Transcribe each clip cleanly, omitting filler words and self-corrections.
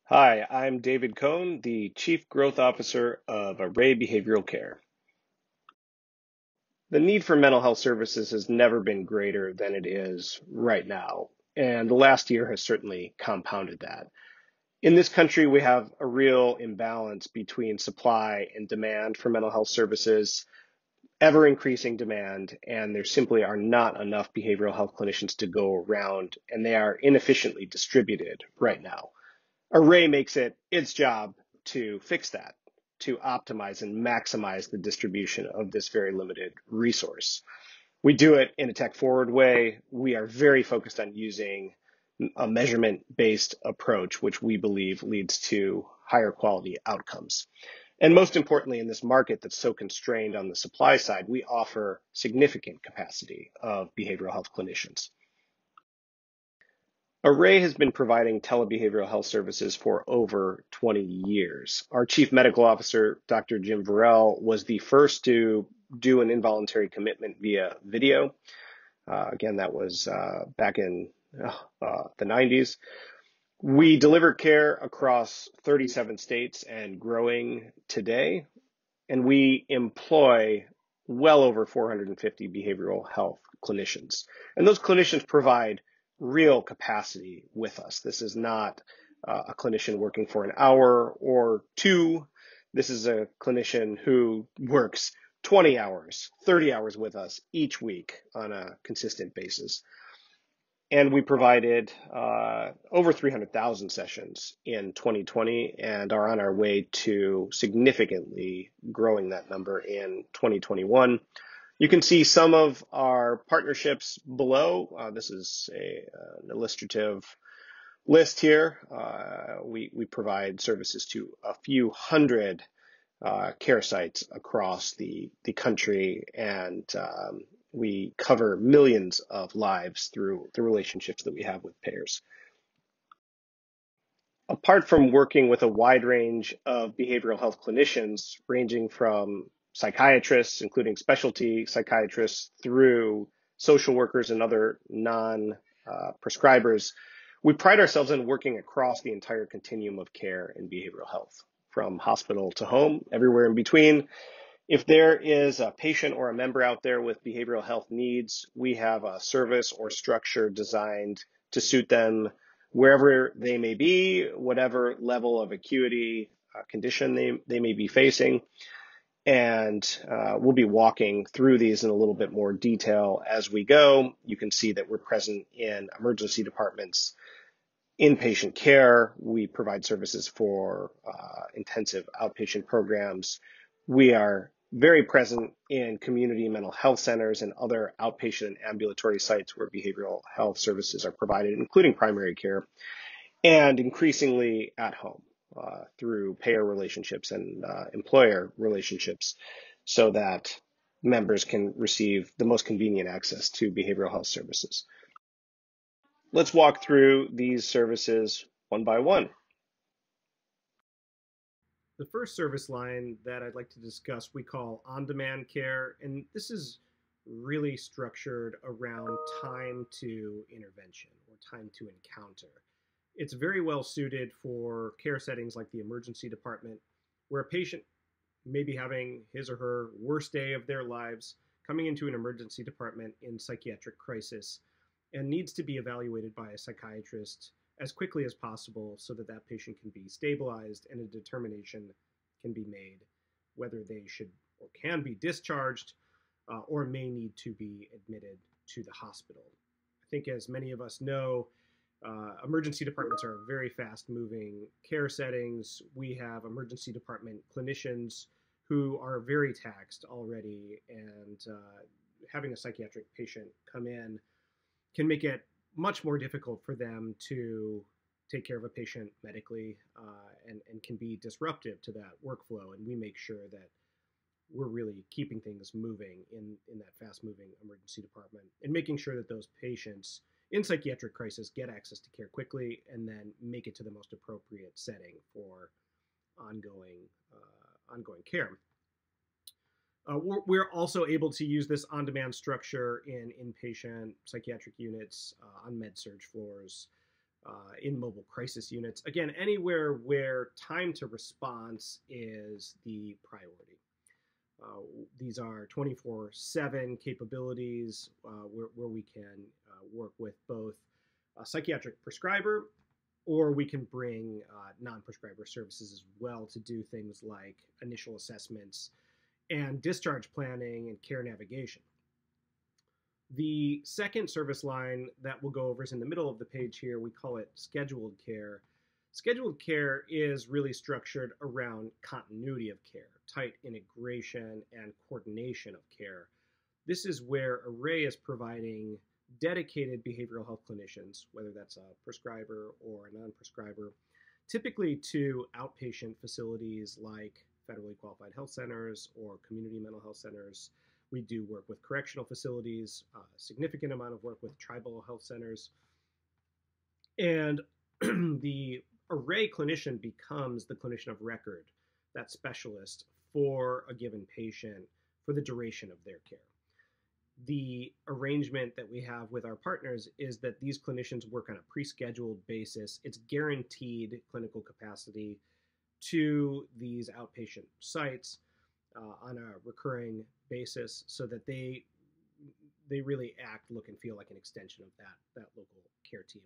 Hi, I'm David Cohn, the Chief Growth Officer of Array Behavioral Care. The need for mental health services has never been greater than it is right now, and the last year has certainly compounded that. In this country, we have a real imbalance between supply and demand for mental health services, ever increasing demand, and there simply are not enough behavioral health clinicians to go around, and they are inefficiently distributed right now. Array makes it its job to fix that, to optimize and maximize the distribution of this very limited resource. We do it in a tech-forward way. We are very focused on using a measurement-based approach, which we believe leads to higher quality outcomes. And most importantly, in this market that's so constrained on the supply side, we offer significant capacity of behavioral health clinicians. Array has been providing telebehavioral health services for over 20 years. Our chief medical officer, Dr. Jim Varell, was the first to do an involuntary commitment via video. Again, that was back in the 90s. We deliver care across 37 states and growing today, and we employ well over 450 behavioral health clinicians. And those clinicians provide real capacity with us. This is not a clinician working for an hour or two. This is a clinician who works 20 hours, 30 hours with us each week on a consistent basis. And we provided over 300,000 sessions in 2020 and are on our way to significantly growing that number in 2021. You can see some of our partnerships below. This is an illustrative list here. We provide services to a few hundred care sites across the country, and we cover millions of lives through the relationships that we have with payers. Apart from working with a wide range of behavioral health clinicians, ranging from psychiatrists, including specialty psychiatrists, through social workers and other non-prescribers, we pride ourselves in working across the entire continuum of care in behavioral health, from hospital to home, everywhere in between. If there is a patient or a member out there with behavioral health needs, we have a service or structure designed to suit them wherever they may be, whatever level of acuity condition they may be facing. And we'll be walking through these in a little bit more detail as we go. You can see that we're present in emergency departments, inpatient care. We provide services for intensive outpatient programs. We are very present in community mental health centers and other outpatient and ambulatory sites where behavioral health services are provided, including primary care, and increasingly at home through payer relationships and employer relationships, so that members can receive the most convenient access to behavioral health services. Let's walk through these services one by one. The first service line that I'd like to discuss we call OnDemand Care, and this is really structured around time to intervention or time to encounter. It's very well suited for care settings like the emergency department, where a patient may be having his or her worst day of their lives, coming into an emergency department in psychiatric crisis, and needs to be evaluated by a psychiatrist as quickly as possible so that that patient can be stabilized and a determination can be made whether they should or can be discharged or may need to be admitted to the hospital. I think, as many of us know, emergency departments are very fast-moving care settings. We have emergency department clinicians who are very taxed already, and having a psychiatric patient come in can make it much more difficult for them to take care of a patient medically and can be disruptive to that workflow. And we make sure that we're really keeping things moving in that fast-moving emergency department and making sure that those patients in psychiatric crisis get access to care quickly and then make it to the most appropriate setting for ongoing care. We're also able to use this on-demand structure in inpatient psychiatric units, on med-surg floors, in mobile crisis units. Again, anywhere where time to response is the priority. These are 24/7 capabilities where we can work with both a psychiatric prescriber, or we can bring non-prescriber services as well to do things like initial assessments and discharge planning and care navigation. The second service line that we'll go over is in the middle of the page here. We call it scheduled care. Scheduled care is really structured around continuity of care, tight integration and coordination of care. This is where Array is providing dedicated behavioral health clinicians, whether that's a prescriber or a non-prescriber, typically to outpatient facilities like federally qualified health centers or community mental health centers. We do work with correctional facilities, a significant amount of work with tribal health centers. And the Array clinician becomes the clinician of record, that specialist for a given patient for the duration of their care. The arrangement that we have with our partners is that these clinicians work on a pre-scheduled basis. It's guaranteed clinical capacity to these outpatient sites on a recurring basis, so that they really act, look, and feel like an extension of that local care team.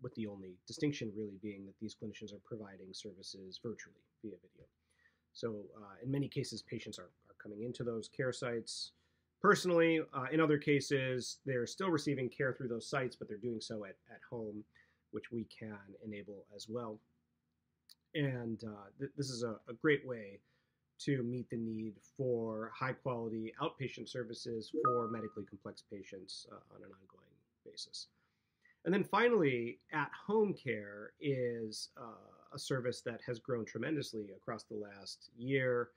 With the only distinction really being that these clinicians are providing services virtually via video. So in many cases, patients are coming into those care sites personally. In other cases, they're still receiving care through those sites, but they're doing so at home, which we can enable as well. And this is a great way to meet the need for high quality outpatient services for medically complex patients on an ongoing basis. And then finally, at-home care is a service that has grown tremendously across the last year.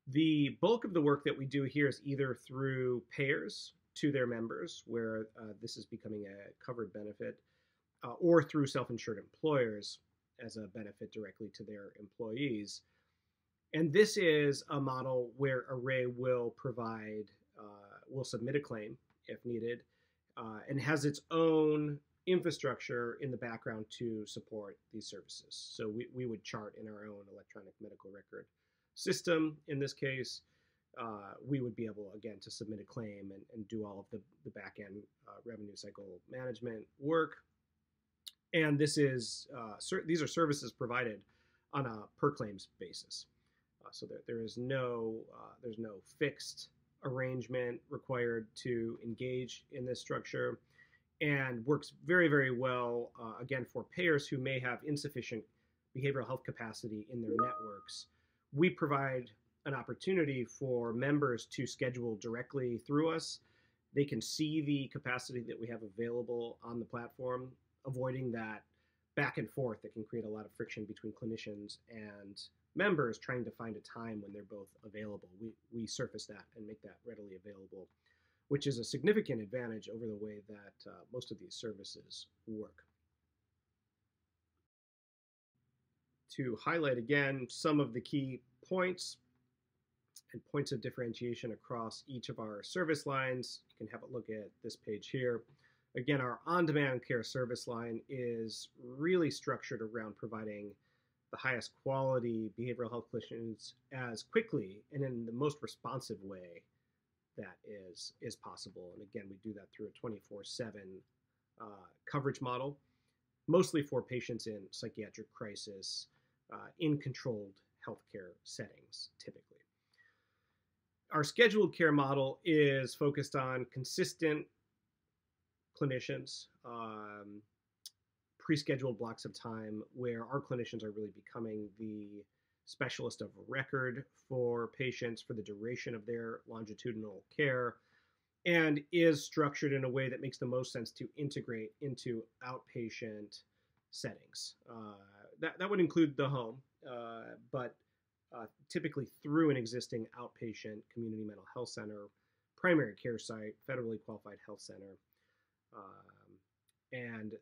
The bulk of the work that we do here is either through payers to their members, where this is becoming a covered benefit, or through self-insured employers as a benefit directly to their employees. And this is a model where Array will provide, will submit a claim if needed, and has its own infrastructure in the background to support these services. So we would chart in our own electronic medical record system. In this case, we would be able, again, to submit a claim and do all of the back-end revenue cycle management work. And this is these are services provided on a per claims basis. So there's no fixed arrangement required to engage in this structure, and works very, very well, again, for payers who may have insufficient behavioral health capacity in their networks. We provide an opportunity for members to schedule directly through us. They can see the capacity that we have available on the platform, avoiding that back and forth that can create a lot of friction between clinicians and members trying to find a time when they're both available. We surface that and make that readily available, which is a significant advantage over the way that most of these services work. To highlight again some of the key points and points of differentiation across each of our service lines, you can have a look at this page here. Again, our on-demand care service line is really structured around providing the highest quality behavioral health clinicians as quickly and in the most responsive way that is possible. And again, we do that through a 24/7 coverage model, mostly for patients in psychiatric crisis, in controlled healthcare settings, typically. Our scheduled care model is focused on consistent clinicians, pre-scheduled blocks of time where our clinicians are really becoming the specialist of record for patients for the duration of their longitudinal care, and is structured in a way that makes the most sense to integrate into outpatient settings. That would include the home, but typically through an existing outpatient community mental health center, primary care site, federally qualified health center. And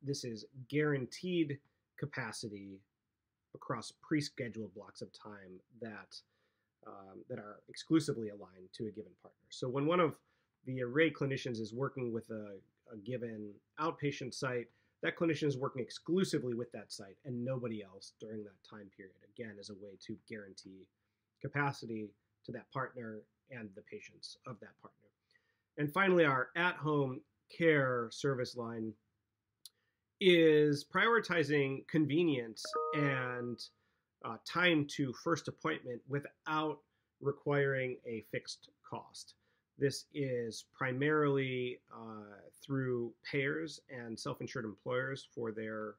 this is guaranteed capacity across pre-scheduled blocks of time that are exclusively aligned to a given partner. So when one of the Array clinicians is working with a a given outpatient site, that clinician is working exclusively with that site and nobody else during that time period, again, as a way to guarantee capacity to that partner and the patients of that partner. And finally, our at-home care service line is prioritizing convenience and time to first appointment without requiring a fixed cost. This is primarily through payers and self-insured employers for their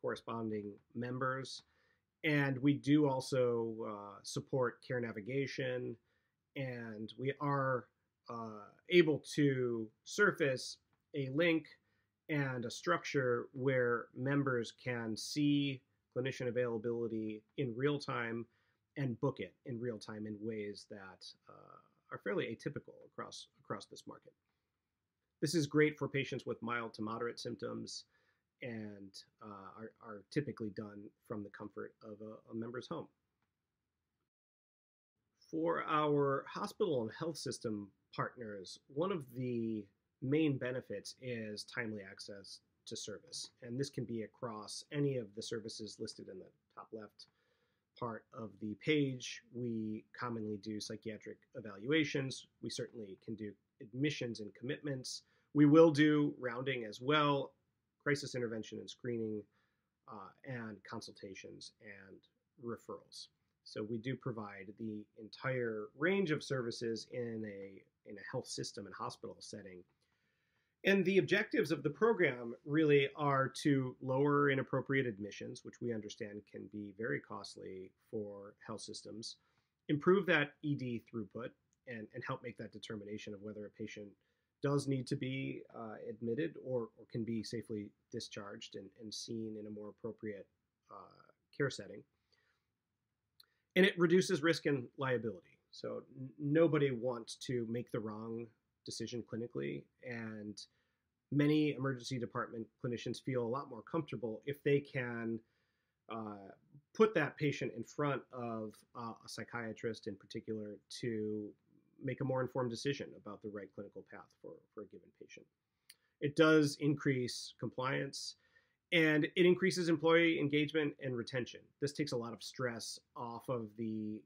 corresponding members. And we do also support care navigation, and we are able to surface a link and a structure where members can see clinician availability in real time and book it in real time in ways that are fairly atypical across this market. This is great for patients with mild to moderate symptoms and are typically done from the comfort of a member's home. For our hospital and health system partners, one of the main benefits is timely access to service. And this can be across any of the services listed in the top left part of the page. We commonly do psychiatric evaluations. We certainly can do admissions and commitments. We will do rounding as well, crisis intervention and screening, and consultations and referrals. So we do provide the entire range of services in a health system and hospital setting. And the objectives of the program really are to lower inappropriate admissions, which we understand can be very costly for health systems, improve that ED throughput, and help make that determination of whether a patient does need to be admitted or can be safely discharged and seen in a more appropriate care setting. And it reduces risk and liability. So nobody wants to make the wrong decision clinically, and many emergency department clinicians feel a lot more comfortable if they can put that patient in front of a psychiatrist in particular to make a more informed decision about the right clinical path for a given patient. It does increase compliance, and it increases employee engagement and retention. This takes a lot of stress off of the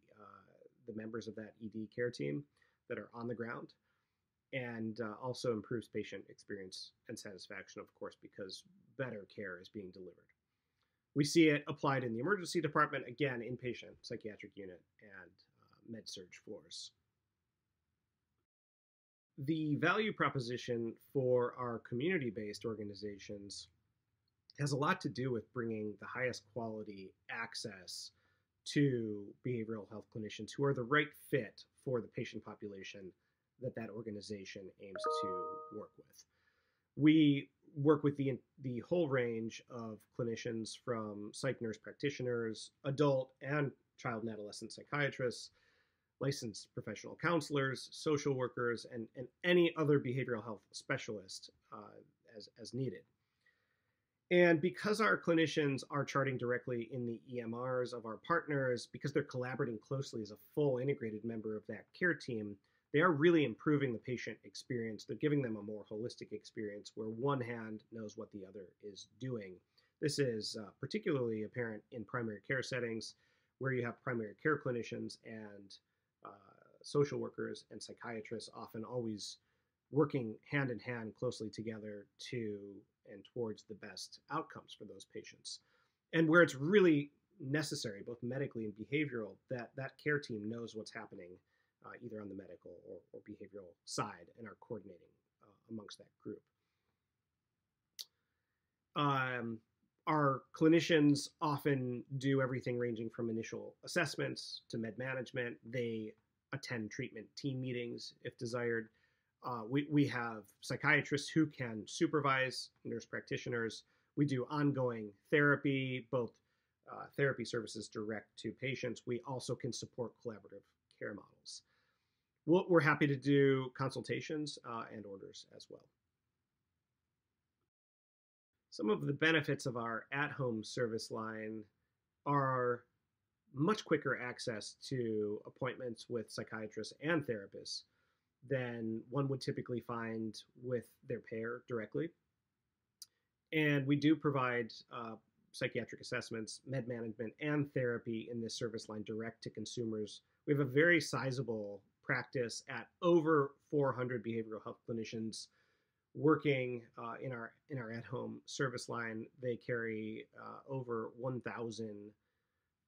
members of that ED care team that are on the ground, and also improves patient experience and satisfaction, of course, because better care is being delivered. We see it applied in the emergency department, again, inpatient psychiatric unit and med-surg floors. The value proposition for our community-based organizations has a lot to do with bringing the highest quality access to behavioral health clinicians who are the right fit for the patient population that organization aims to work with. We work with the whole range of clinicians, from psych nurse practitioners, adult and child and adolescent psychiatrists, licensed professional counselors, social workers, and any other behavioral health specialist as needed. And because our clinicians are charting directly in the EMRs of our partners, because they're collaborating closely as a full integrated member of that care team, they are really improving the patient experience. They're giving them a more holistic experience where one hand knows what the other is doing. This is particularly apparent in primary care settings, where you have primary care clinicians and social workers and psychiatrists often always working hand in hand closely together to and towards the best outcomes for those patients. And where it's really necessary, both medically and behavioral, that care team knows what's happening either on the medical or behavioral side and are coordinating amongst that group. Our clinicians often do everything ranging from initial assessments to med management. They attend treatment team meetings if desired. We have psychiatrists who can supervise nurse practitioners. We do ongoing therapy, both therapy services direct to patients. We also can support collaborative care models. We're happy to do consultations and orders as well. Some of the benefits of our at-home service line are much quicker access to appointments with psychiatrists and therapists. than one would typically find with their payer directly. And we do provide psychiatric assessments, med management, and therapy in this service line direct to consumers. We have a very sizable practice at over 400 behavioral health clinicians working in our at-home service line. They carry over 1,000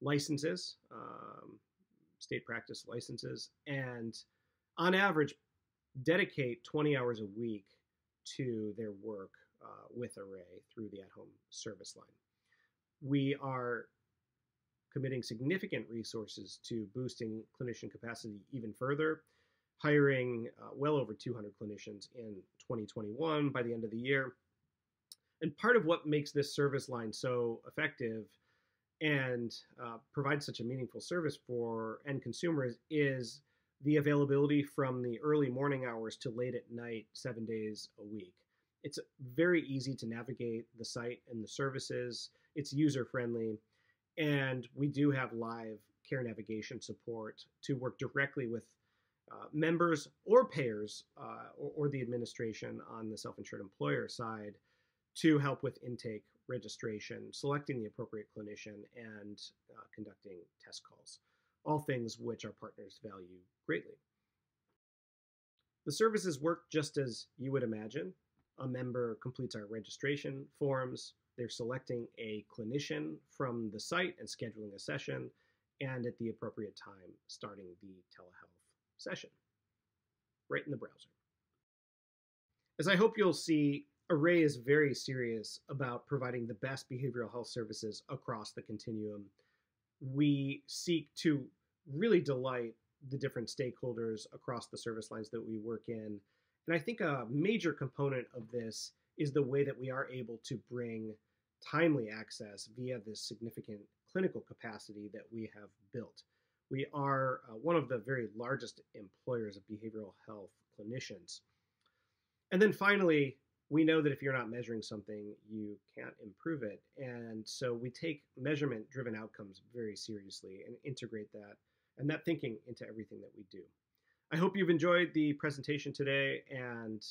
licenses, state practice licenses, and on average dedicate 20 hours a week to their work with Array through the at-home service line. We are committing significant resources to boosting clinician capacity even further, hiring well over 200 clinicians in 2021 by the end of the year. And part of what makes this service line so effective and provides such a meaningful service for end consumers is the availability from the early morning hours to late at night, 7 days a week. It's very easy to navigate the site and the services. It's user-friendly, and we do have live care navigation support to work directly with members or payers or the administration on the self-insured employer side to help with intake, registration, selecting the appropriate clinician, and conducting test calls, all things which our partners value greatly. The services work just as you would imagine. A member completes our registration forms. They're selecting a clinician from the site and scheduling a session, and at the appropriate time, starting the telehealth session right in the browser. As I hope you'll see, Array is very serious about providing the best behavioral health services across the continuum. We seek to really delight the different stakeholders across the service lines that we work in. And I think a major component of this is the way that we are able to bring timely access via this significant clinical capacity that we have built. We are one of the very largest employers of behavioral health clinicians. And then finally, we know that if you're not measuring something, you can't improve it. And so we take measurement-driven outcomes very seriously and integrate that and that thinking into everything that we do. I hope you've enjoyed the presentation today, and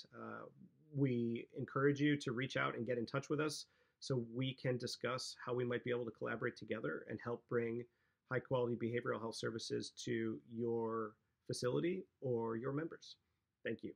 we encourage you to reach out and get in touch with us so we can discuss how we might be able to collaborate together and help bring high-quality behavioral health services to your facility or your members. Thank you.